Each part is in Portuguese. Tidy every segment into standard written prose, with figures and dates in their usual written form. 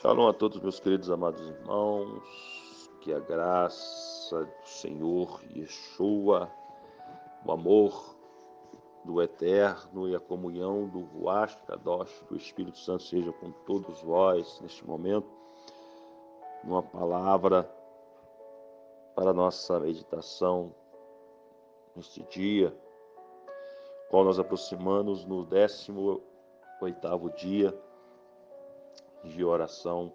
Shalom a todos, meus queridos amados irmãos, que a graça do Senhor Yeshua, o amor do Eterno e a comunhão do Ruach Kadosh, do Espírito Santo, seja com todos vós neste momento, uma palavra para a nossa meditação neste dia, qual nós aproximamos no 18º dia de oração,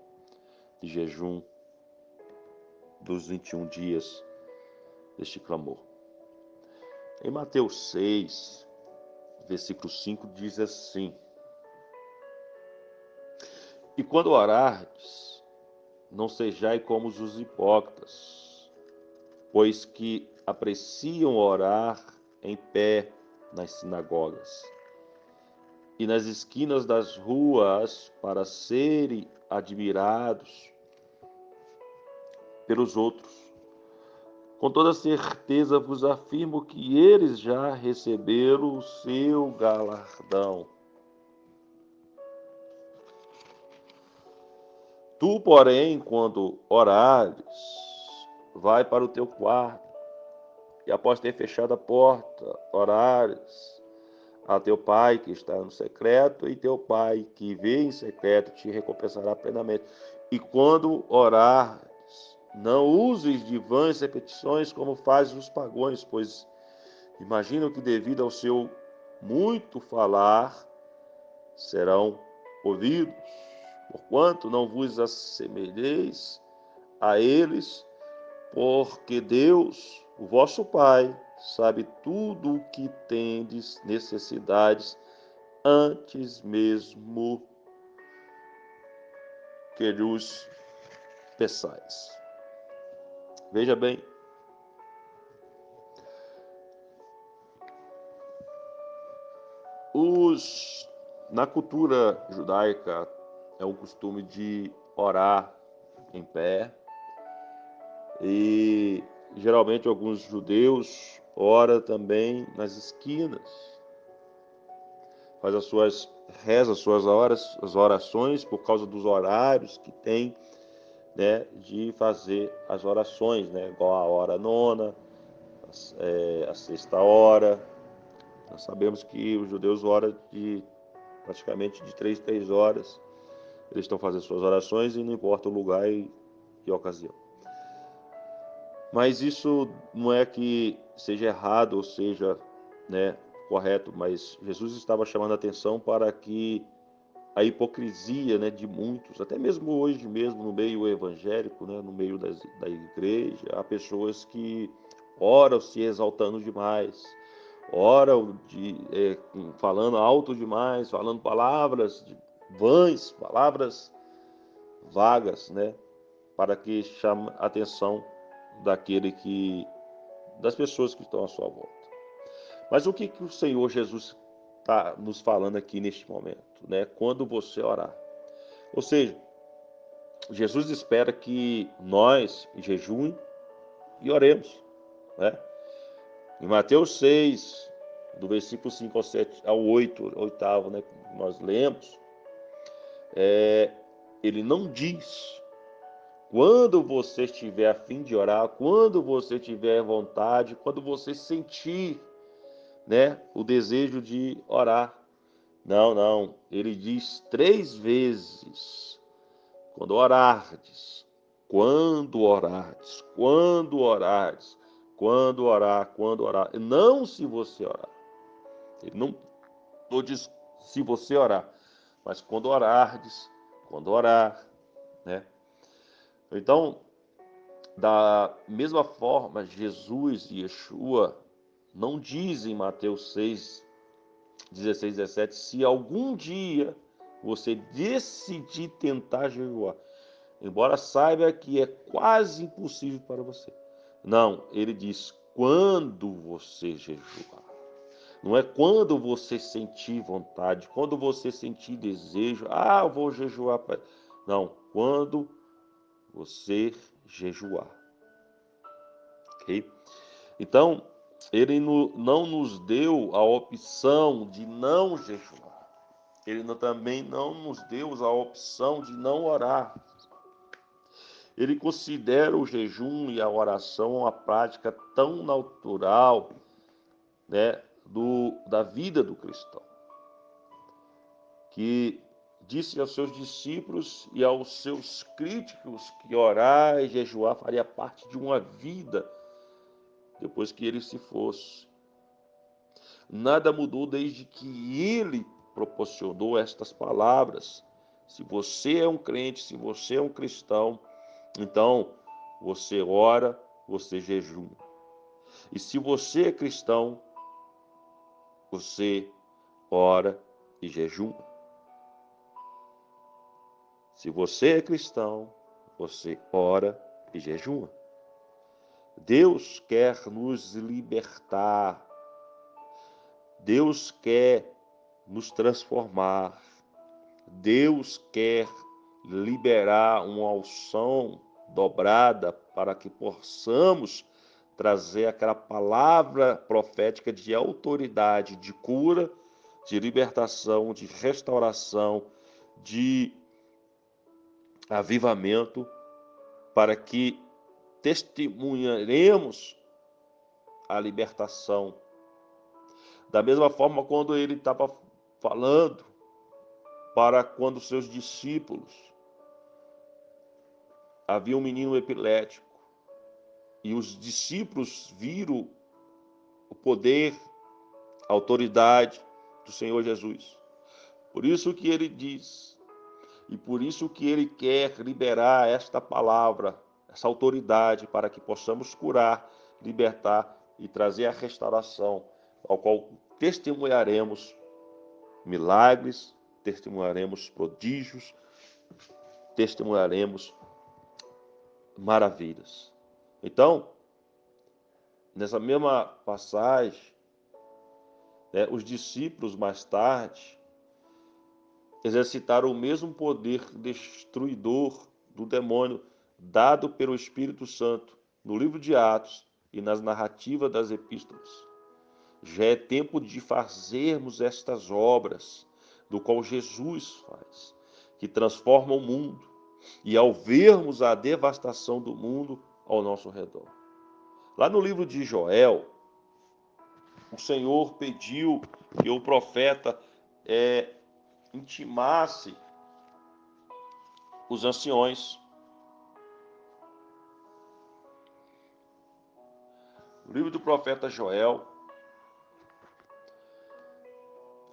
de jejum, dos 21 dias deste clamor. Em Mateus 6, versículo 5, diz assim: E quando orardes, não sejais como os hipócritas, pois que apreciam orar em pé nas sinagogas e nas esquinas das ruas para serem admirados pelos outros. Com toda certeza vos afirmo que eles já receberam o seu galardão. Tu, porém, quando orares, vai para o teu quarto, e após ter fechado a porta, orares a teu pai que está no secreto, e teu pai que vê em secreto te recompensará plenamente. E quando orares, não uses de vãs repetições como fazem os pagãos, pois imaginam que devido ao seu muito falar serão ouvidos. Porquanto não vos assemelheis a eles, porque Deus, o vosso Pai, sabe tudo o que tendes necessidades antes mesmo que lhes peçais. Veja bem, na cultura judaica é o costume de orar em pé, e geralmente alguns judeus oram também nas esquinas, faz as suas rezas, as orações por causa dos horários que tem, né, de fazer as orações, né, igual a hora nona, a sexta hora. Nós sabemos que os judeus oram praticamente de 3 horas. Eles estão fazendo suas orações e não importa o lugar e ocasião. Mas isso não é que seja errado ou seja, né, correto, mas Jesus estava chamando a atenção para que a hipocrisia, né, de muitos, até mesmo hoje mesmo no meio evangélico, né, no meio da igreja, há pessoas que oram se exaltando demais, oram falando alto demais, falando palavras vãs, palavras vagas, né, para que chame a atenção das pessoas que estão à sua volta. Mas o que o Senhor Jesus está nos falando aqui neste momento, né? Quando você orar. Ou seja, Jesus espera que nós jejuem e oremos, né? Em Mateus 6, do versículo 5 ao 7, ao 8, oitavo, né, que nós lemos, ele não diz quando você estiver a fim de orar, quando você tiver vontade, quando você sentir, né, o desejo de orar. Não. Ele diz 3 vezes. Quando orardes, quando orardes, quando orardes, quando orar. Não se você orar. Ele não diz se você orar, mas quando orardes, quando orar, né? Então, da mesma forma, Jesus e Yeshua não dizem em Mateus 6, 16, 17, se algum dia você decidir tentar jejuar, embora saiba que é quase impossível para você. Não, ele diz quando você jejuar. Não é quando você sentir vontade, quando você sentir desejo, eu vou jejuar. Não, quando você jejuar. Ok? Então, ele não nos deu a opção de não jejuar. Ele também não nos deu a opção de não orar. Ele considera o jejum e a oração uma prática tão natural, né, da vida do cristão, que disse aos seus discípulos e aos seus críticos que orar e jejuar faria parte de uma vida depois que ele se fosse. Nada mudou desde que ele proporcionou estas palavras. Se você é um crente, se você é um cristão, então você ora, você jejuma. E se você é cristão, você ora e jejuma. Se você é cristão, você ora e jejuma. Deus quer nos libertar. Deus quer nos transformar. Deus quer liberar uma unção dobrada para que possamos trazer aquela palavra profética de autoridade, de cura, de libertação, de restauração, de avivamento, para que testemunharemos a libertação. Da mesma forma, quando ele estava falando para quando seus discípulos, havia um menino epilético e os discípulos viram o poder, a autoridade do Senhor Jesus. Por isso que ele diz, e por isso que ele quer liberar esta palavra, essa autoridade, para que possamos curar, libertar e trazer a restauração, ao qual testemunharemos milagres, testemunharemos prodígios, testemunharemos maravilhas. Então, nessa mesma passagem, os discípulos mais tarde exercitaram o mesmo poder destruidor do demônio dado pelo Espírito Santo no livro de Atos e nas narrativas das epístolas. Já é tempo de fazermos estas obras, do qual Jesus faz, que transforma o mundo, e ao vermos a devastação do mundo ao nosso redor. Lá no livro de Joel, o Senhor pediu que o profeta intimasse os anciões. No livro do profeta Joel,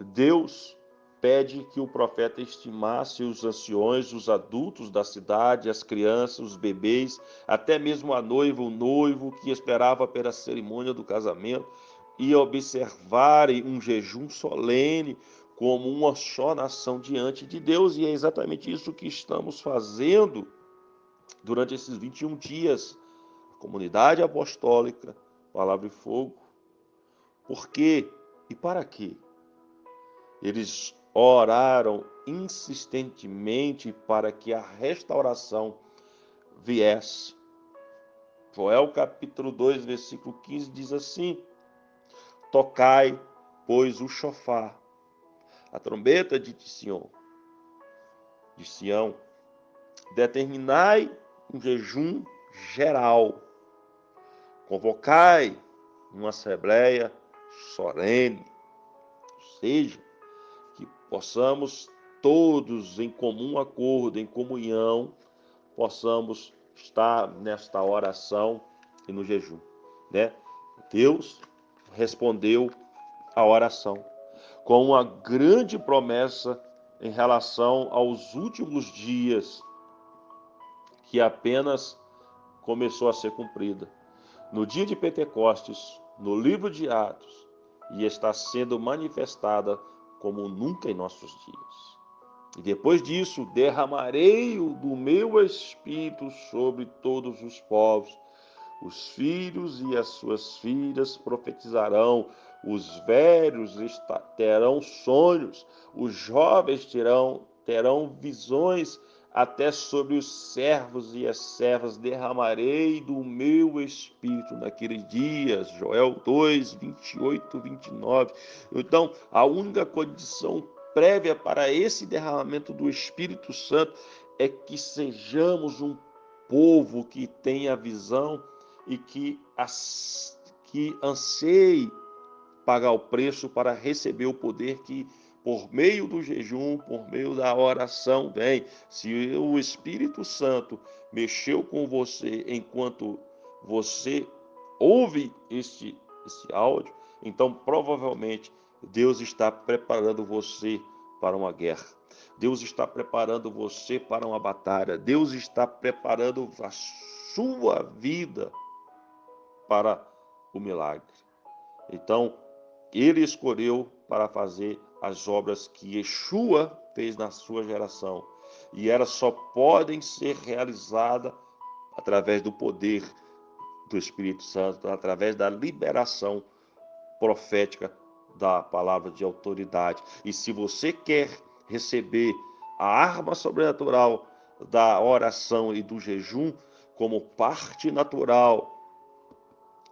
Deus pede que o profeta estimasse os anciões, os adultos da cidade, as crianças, os bebês, até mesmo a noiva, o noivo que esperava pela cerimônia do casamento, e observarem um jejum solene como uma só nação diante de Deus. E é exatamente isso que estamos fazendo durante esses 21 dias. Comunidade apostólica, Palavra e Fogo. Por quê e para quê? Eles oraram insistentemente para que a restauração viesse. Joel capítulo 2, versículo 15 diz assim: tocai, pois, o chofar, a trombeta de Sião, determinai um jejum geral, convocai uma assembleia solene, ou seja, que possamos todos em comum acordo, em comunhão, possamos estar nesta oração e no jejum, né? Deus respondeu a oração com uma grande promessa em relação aos últimos dias, que apenas começou a ser cumprida no dia de Pentecostes, no livro de Atos, e está sendo manifestada como nunca em nossos dias. E depois disso, derramarei do meu Espírito sobre todos os povos. Os filhos e as suas filhas profetizarão, os velhos terão sonhos, os jovens terão visões, até sobre os servos e as servas derramarei do meu Espírito naqueles dias. Joel 2, 28, 29. Então, a única condição prévia para esse derramamento do Espírito Santo é que sejamos um povo que tenha visão e que anseie pagar o preço para receber o poder que, por meio do jejum, por meio da oração, vem. Se o Espírito Santo mexeu com você enquanto você ouve esse áudio, então provavelmente Deus está preparando você para uma guerra. Deus está preparando você para uma batalha. Deus está preparando a sua vida para o milagre. Então, ele escolheu para fazer as obras que Yeshua fez na sua geração. E elas só podem ser realizadas através do poder do Espírito Santo, através da liberação profética da palavra de autoridade. E se você quer receber a arma sobrenatural da oração e do jejum como parte natural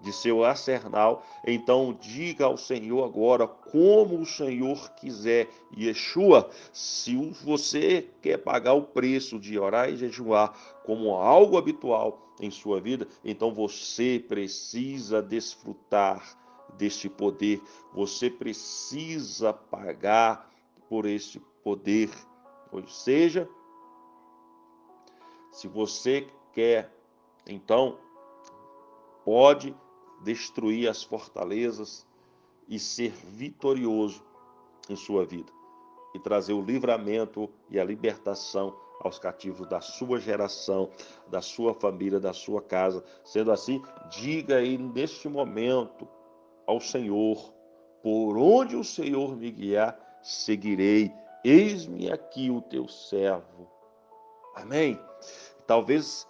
de seu arsenal, então diga ao Senhor agora como o Senhor quiser. Yeshua, se você quer pagar o preço de orar e jejuar como algo habitual em sua vida, então você precisa desfrutar deste poder, você precisa pagar por este poder. Ou seja, se você quer, então pode destruir as fortalezas e ser vitorioso em sua vida e trazer o livramento e a libertação aos cativos da sua geração, da sua família, da sua casa. Sendo assim, diga aí neste momento ao Senhor: por onde o Senhor me guiar, seguirei. Eis-me aqui o teu servo. Amém? Talvez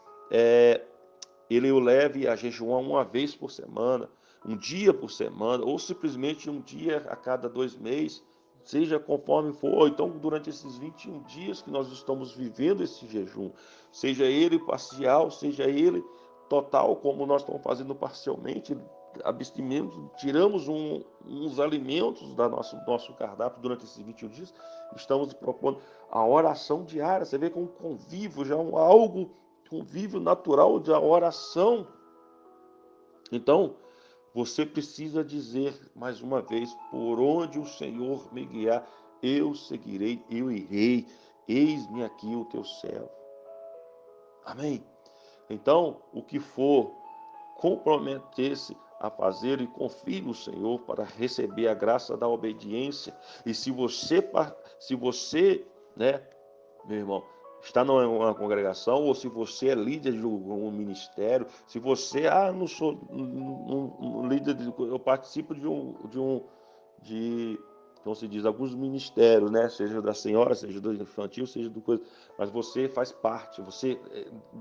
ele o leve a jejuar uma vez por semana, um dia por semana, ou simplesmente um dia a cada 2 meses, seja conforme for. Então, durante esses 21 dias que nós estamos vivendo esse jejum, seja ele parcial, seja ele total, como nós estamos fazendo parcialmente, abstimos, tiramos uns alimentos do nosso cardápio durante esses 21 dias, estamos propondo a oração diária. Você vê com convívio, já convívio natural da oração. Então, você precisa dizer mais uma vez: por onde o Senhor me guiar, eu seguirei, eu irei. Eis-me aqui o teu servo. Amém? Então, o que for, comprometer-se a fazer e confie no Senhor para receber a graça da obediência. E se você, né, meu irmão, está numa congregação, ou se você é líder de um ministério, se você, não sou um líder, eu participo como se diz, alguns ministérios, né? Seja da senhora, seja do infantil, seja do coisa, mas você faz parte, você,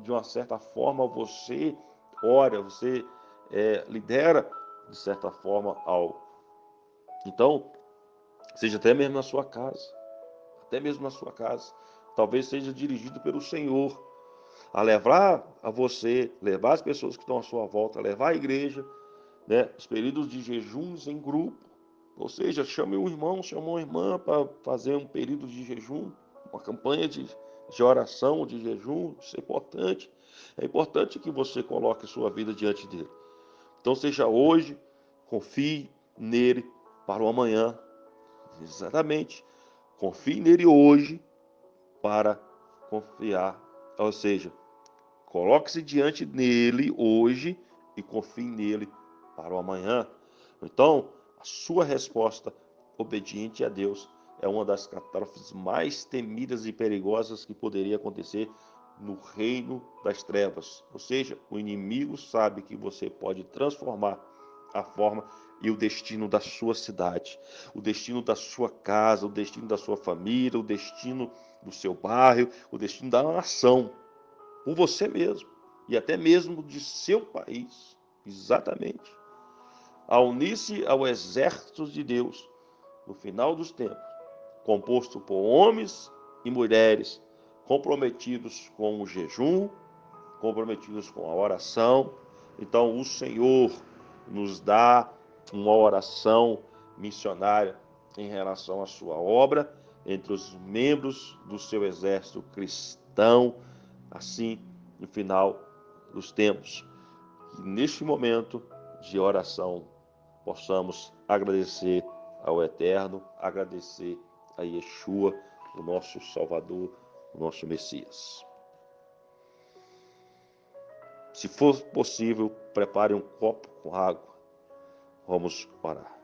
de uma certa forma, você ora, você lidera, de certa forma, algo. Então, seja até mesmo na sua casa, talvez seja dirigido pelo Senhor a levar a você, levar as pessoas que estão à sua volta, levar a igreja, né, os períodos de jejuns em grupo. Ou seja, chame um irmão, chame uma irmã para fazer um período de jejum, uma campanha de oração, de jejum. Isso é importante. É importante que você coloque sua vida diante dele. Então, seja hoje, confie nele para o amanhã. Exatamente. Confie nele hoje para confiar. Ou seja, coloque-se diante dele hoje e confie nele para o amanhã. Então, a sua resposta obediente a Deus é uma das catástrofes mais temidas e perigosas que poderia acontecer no reino das trevas. Ou seja, o inimigo sabe que você pode transformar a forma e o destino da sua cidade, o destino da sua casa, o destino da sua família, o destino do seu bairro, o destino da nação, por você mesmo e até mesmo de seu país. Exatamente. A unir-se ao exército de Deus no final dos tempos, composto por homens e mulheres comprometidos com o jejum, comprometidos com a oração. Então, o Senhor nos dá uma oração missionária em relação à sua obra, entre os membros do seu exército cristão, assim, no final dos tempos. Que neste momento de oração possamos agradecer ao Eterno, agradecer a Yeshua, o nosso Salvador, o nosso Messias. Se for possível, prepare um copo com água. Vamos orar.